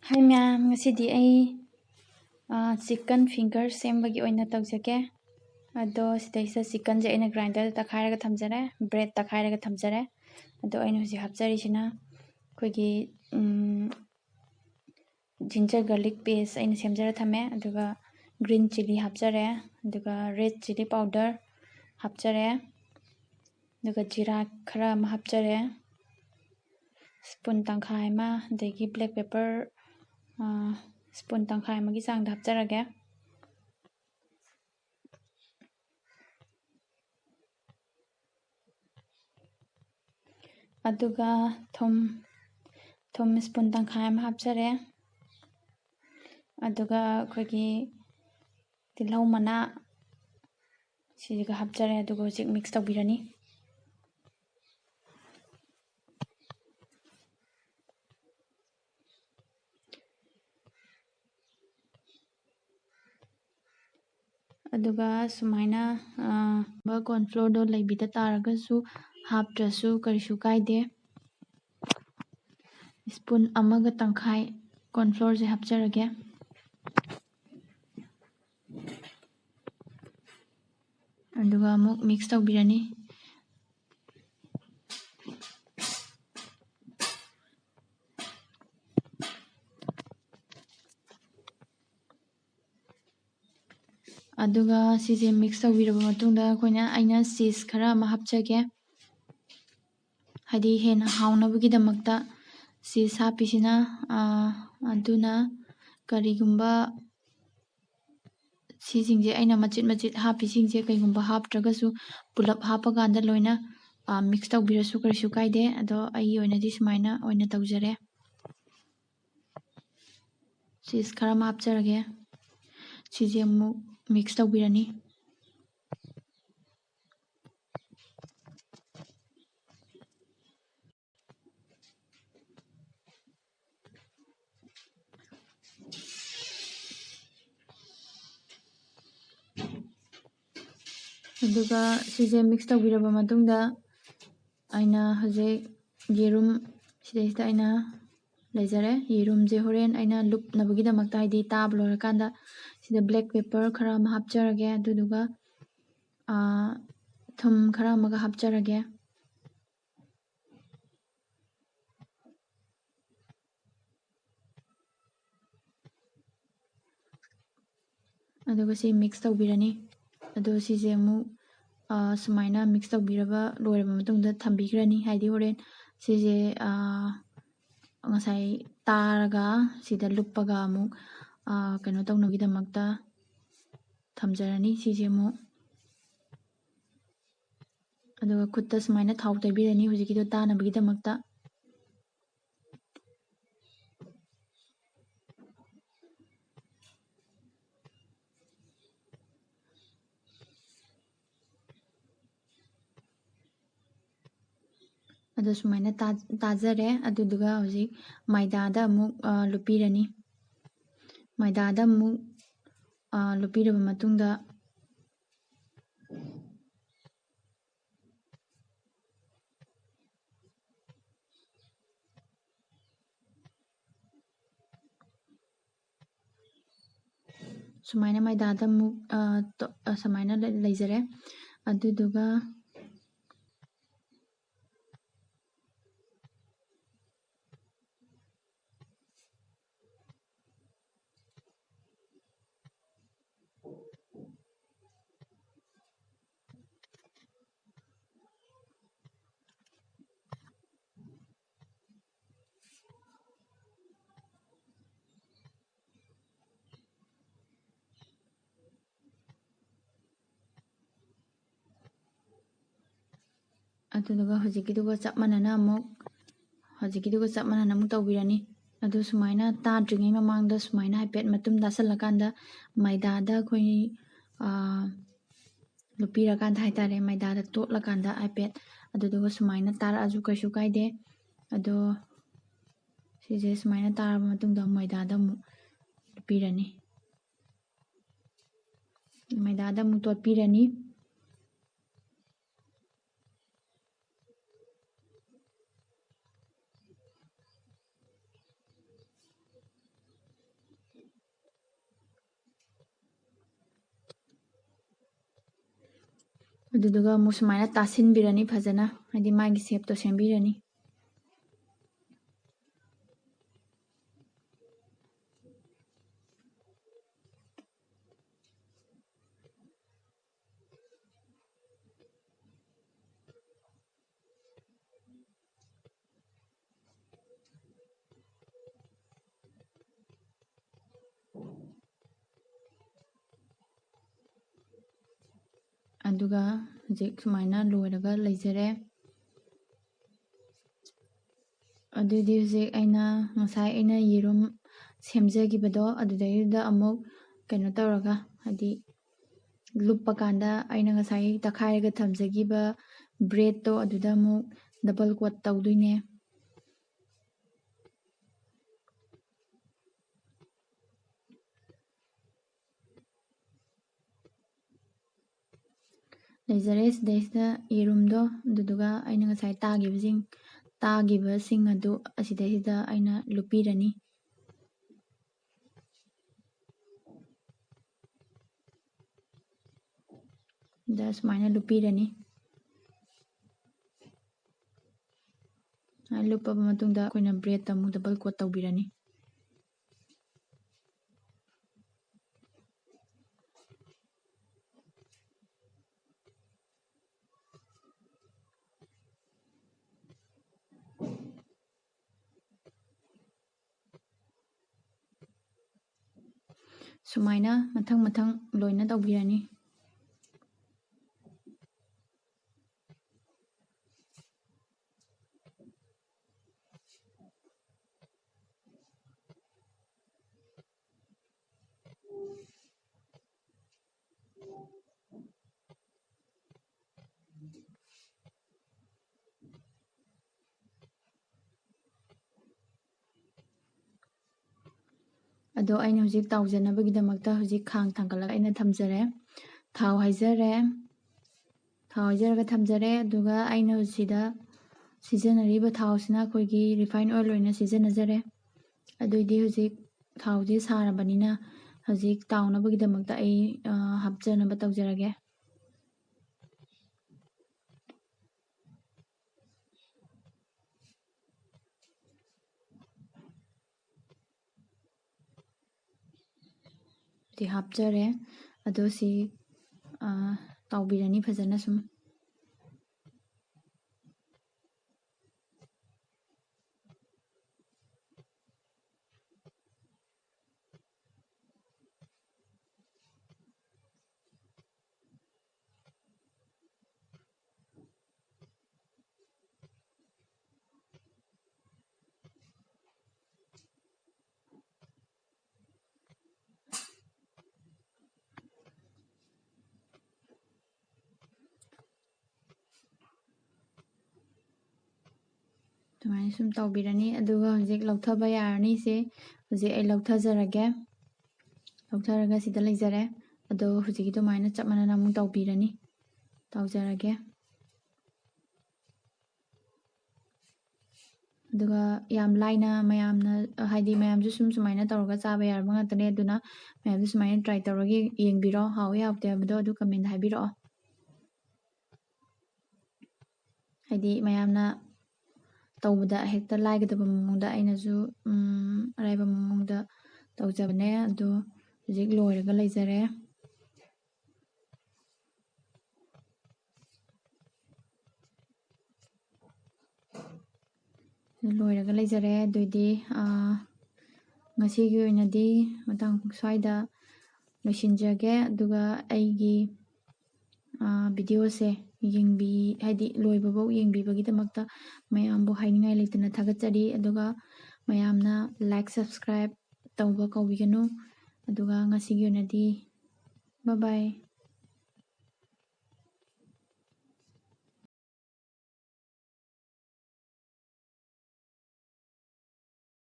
Hi ma'am, ngasidi ay chicken finger sembagi oina tawjake. Ado sidaisa chicken je aina grinder takhairaga thamjare, bread takhairaga thamjare. Ado aina huji hapjari sina koigi ginger garlic paste aina semjara thame, aduga green chili hapjare, aduga red chili powder hapjare, aduga jira khara ama hapjare, spoon tangkhai ama, adagi black pepper spoon tangkhai amagi changda hapjarage. Aduga thum spoon tangkhai ama hapjare. Aduga koigi tilhau mana siga hapjare, aduga hujik mix tawbirani. Aduga sumaina corn flour do laibida taragasu haptrasu karishu kaide. Spoon amaga tangkhai corn flour je hapjarage. Aduga amuk mix tawbirani. Aduga sije mix tawbiraba matungda koina aina cheese khara ama hapjage. Hadi hena haunabugidamakta cheese hapisina aduna karigumba sisingje aina machit hapisingje kaigumba haptragasu pulap hapaganda loina mix tawbirasu karishu kaide. Ado ai oinadi sumaina oina tawjare. Cheese khara ama hapjarage. Sije amuk mix tawbirani. Aduga sije mix tawbiraba matungda aina hujik yerum sidaisida aina laijare. Yerum je horen aina lupnabugidamakta haidi tab lorakanda sida black pepper khara ama hapjarage. Aduduga thum khara amaga hapjarage. Aduga si mix tawbirani. Ado sije amuk sumaina mix tawbiraba loiraba matungda thambikhrani haidi horen sije ngasai taraga sida lupaga amuk kaino tawnagidamakta thamjarani sije amuk. Aduga khutta sumaina thau taibirani hujikido tanabagidamakta. Ado sumaina tajare. Aduduga hujik maidada amuk lupirani. Maidada amuk lupiraba matungda sumaina maidada amuk sumaina laijare. Aduduga aduduga hujikiduga chap manana amuk tawbirani. Ado sumaina tadringai mamangda sumaina haipet matum dasalakanda maidada koi lupirakanda haitare maidada totlakanda haipet aduduga sumaina taraju kaisu kaide. Ado sije sumaina taraba matungda maidada amuk lupirani. Maidada amuk totpirani. ꯑꯗꯨꯗꯨꯒ ꯑꯃꯨꯛ ꯁꯨꯃꯥꯏꯅ ꯇꯥꯁꯤꯟꯕꯤꯔꯅꯤ ꯐꯖꯅ ꯍꯥꯏꯗꯤ ꯃꯥꯒꯤ ꯁꯦꯞꯇꯣ ꯁꯦꯝꯕꯤꯔꯅꯤ ꯑꯗꯨꯒ ꯍꯧꯖꯤꯛ ꯁꯨꯃꯥꯏꯅ ꯂꯣꯏꯔꯒ ꯂꯩꯖꯔꯦ ꯑꯗꯨꯗꯤ ꯍꯧꯖꯤꯛ ꯑꯩꯅ ꯉꯁꯥꯏ ꯑꯩꯅ ꯌꯦꯔꯨꯝ ꯁꯦꯝꯖꯈꯤꯕꯗꯣ ꯑꯗꯨꯗꯩꯗꯨꯗ ꯑꯃꯨꯛ ꯀꯩꯅꯣ ꯇꯧꯔꯒ ꯍꯥꯏꯗꯤ ꯂꯨꯞꯄ ꯀꯥꯟꯗ ꯑꯩꯅ ꯉꯁꯥꯏ ꯇꯛꯈꯥꯏꯔꯒ ꯊꯝꯖꯈꯤꯕ ꯕ꯭ꯔꯦꯗꯇꯣ ꯑꯗꯨꯗ ꯑꯃꯨꯛ ꯗꯕꯜ ꯀꯣꯠ ꯇꯧꯗꯣꯏꯅꯦ ꯂꯩꯖꯔꯦ ꯁꯤꯗꯩꯁꯤꯗ ꯌꯦꯔꯨꯝꯗꯣ ꯑꯗꯨꯗꯨꯒ ꯑꯩꯅ ꯉꯁꯥꯏ ꯇꯥꯈꯤꯕꯁꯤꯡ ꯑꯗꯨ ꯑꯁꯤꯗꯩꯁꯤꯗ ꯑꯩꯅ ꯂꯨꯞꯄꯤꯔꯅꯤ ꯗ ꯁꯨꯃꯥꯏꯅ ꯂꯨꯞꯄꯤꯔꯅꯤ ꯂꯨꯞꯄꯕ ꯃꯇꯨꯡꯗ ꯑꯩꯈꯣꯏꯅ ꯕ꯭ꯔꯦꯗꯇ ꯑꯃꯨꯛ ꯗꯕꯜ ꯀꯣꯠ ꯇꯧꯕꯤꯔꯅꯤ ꯁꯨꯃꯥꯏꯅ ꯃꯊꯪ ꯃꯊꯪ ꯂꯣꯏꯅ ꯇꯧꯕꯤꯔꯅꯤ ꯑꯗꯣ ꯑꯩꯅ ꯍꯧꯖꯤꯛ ꯇꯥꯎꯖꯅꯕꯒꯤꯗꯃꯛꯇ ꯍꯧꯖꯤꯛ ꯈꯥꯡ ꯊꯥꯡꯒꯠꯂꯒ ꯑꯩꯅ ꯊꯝꯖꯔꯦ ꯊꯥꯎ ꯍꯩꯖꯔꯒ ꯊꯝꯖꯔꯦ ꯑꯗꯨꯒ ꯑꯩꯅ ꯁꯤꯗ ꯁꯤꯖꯤꯟꯅꯔꯤꯕ ꯊꯥꯎꯁꯤꯅ ꯑꯩꯈꯣꯏꯒꯤ ꯔꯤꯐꯥꯏꯟ ꯑꯣꯏꯜ ꯑꯣꯏꯅ ꯁꯤꯖꯤꯟꯅꯖꯔꯦ ꯑꯗꯨꯏꯗꯤ ꯍꯧꯖꯤꯛ ꯊꯥꯎꯁꯤ ꯁꯥꯔꯕꯅꯤꯅ ꯍꯧꯖꯤꯛ ꯇꯥꯎꯅꯕꯒꯤꯗꯃꯛꯇ ꯑꯩ ꯍꯥꯞꯆꯅꯕ ꯇꯧꯖꯔꯒꯦ ꯁꯤ ꯍꯥꯞꯆꯔꯦ ꯑꯗꯣ ꯁꯤ ꯇꯥꯎꯕꯤꯔꯅꯤ ꯐꯖꯅ ꯁꯨꯝ ꯑꯗꯨꯃꯥꯏꯅ ꯁꯨꯝ ꯇꯧꯕꯤꯔꯅꯤ ꯑꯗꯨꯒ ꯍꯧꯖꯤꯛ ꯂꯧꯊꯕ ꯌꯥꯔꯅꯤ ꯁꯤ ꯍꯧꯖꯤꯛ ꯑꯩ ꯂꯧꯊꯖꯔꯒꯦ ꯂꯧꯊꯔꯒ ꯁꯤꯗ ꯂꯩꯖꯔꯦ ꯑꯗꯣ ꯍꯧꯖꯤꯛꯀꯤ ꯑꯗꯨꯃꯥꯏꯅ ꯆꯞ ꯃꯥꯟꯅꯅ ꯑꯃꯨꯛ ꯇꯧꯕꯤꯔꯅꯤ ꯇꯧꯖꯔꯒꯦ ꯑꯗꯨꯒ ꯌꯥꯝ ꯂꯥꯏꯅ ꯃꯌꯥꯝꯅ ꯍꯥꯏꯗꯤ ꯃꯌꯥꯝꯁꯨ ꯁꯨꯃꯥꯏꯅ ꯇꯧꯔꯒ ꯆꯥꯕ ꯌꯥꯔꯕ ꯉꯥꯛꯇꯅꯦ ꯑꯗꯨꯅ ꯃꯌꯥꯝꯁꯨ ꯁꯨꯃꯥꯏꯅ ꯇ꯭ꯔꯥꯏ ꯇꯧꯔꯒ ꯌꯦꯡꯕꯤꯔꯣ ꯍꯥꯎꯋꯤ ꯍꯥꯎꯇꯦ ꯍꯥꯏꯕꯗꯣ ꯑꯗꯨ ꯀꯃꯦꯟꯗ ꯍꯥꯏꯕꯤꯔꯛꯑꯣ ꯍꯥꯏꯗꯤ ꯃꯌꯥꯝꯅ ꯇꯧꯕꯗ ꯍꯦꯛꯇ ꯂꯥꯏꯒꯗꯕ ꯃꯑꯣꯡꯗ ꯑꯩꯅꯁꯨ ꯑꯔꯥꯏꯕ ꯃꯑꯣꯡꯗ ꯇꯧꯖꯕꯅꯦ ꯑꯗꯣ ꯍꯧꯖꯤꯛ ꯂꯣꯏꯔꯒ ꯂꯩꯖꯔꯦ ꯂꯣꯏꯔꯒ ꯂꯩꯖꯔꯦ ꯑꯗꯨꯏꯗꯤ ꯉꯁꯤꯒꯤ ꯑꯣꯏꯅꯗꯤ ꯃꯇꯥꯡ ꯁ꯭ꯋꯥꯏꯗ ꯂꯣꯏꯁꯤꯟꯖꯒꯦ ꯑꯗꯨꯒ ꯑꯩꯒꯤ ꯚꯤꯗꯤꯑꯣꯁꯦ ꯍꯥꯏꯗꯤ ꯂꯣꯏꯕꯐꯧ ꯌꯦꯡꯕꯤꯕꯒꯤꯗꯃꯛꯇ ꯃꯌꯥꯝꯕꯨ ꯍꯥꯏꯅꯤꯡꯉꯥꯏ ꯂꯩꯇꯅ ꯊꯥꯒꯠꯆꯔꯤ ꯑꯗꯨꯒ ꯃꯌꯥꯝꯅ ꯂꯥꯏꯛ ꯁꯕꯁꯀ꯭ꯔꯥꯏꯕ ꯇꯧꯕ ꯀꯥꯎꯕꯤꯒꯅꯨ ꯑꯗꯨꯒ ꯉꯁꯤꯒꯤ ꯑꯣꯏꯅꯗꯤ ꯕꯥꯏ ꯕꯥꯏ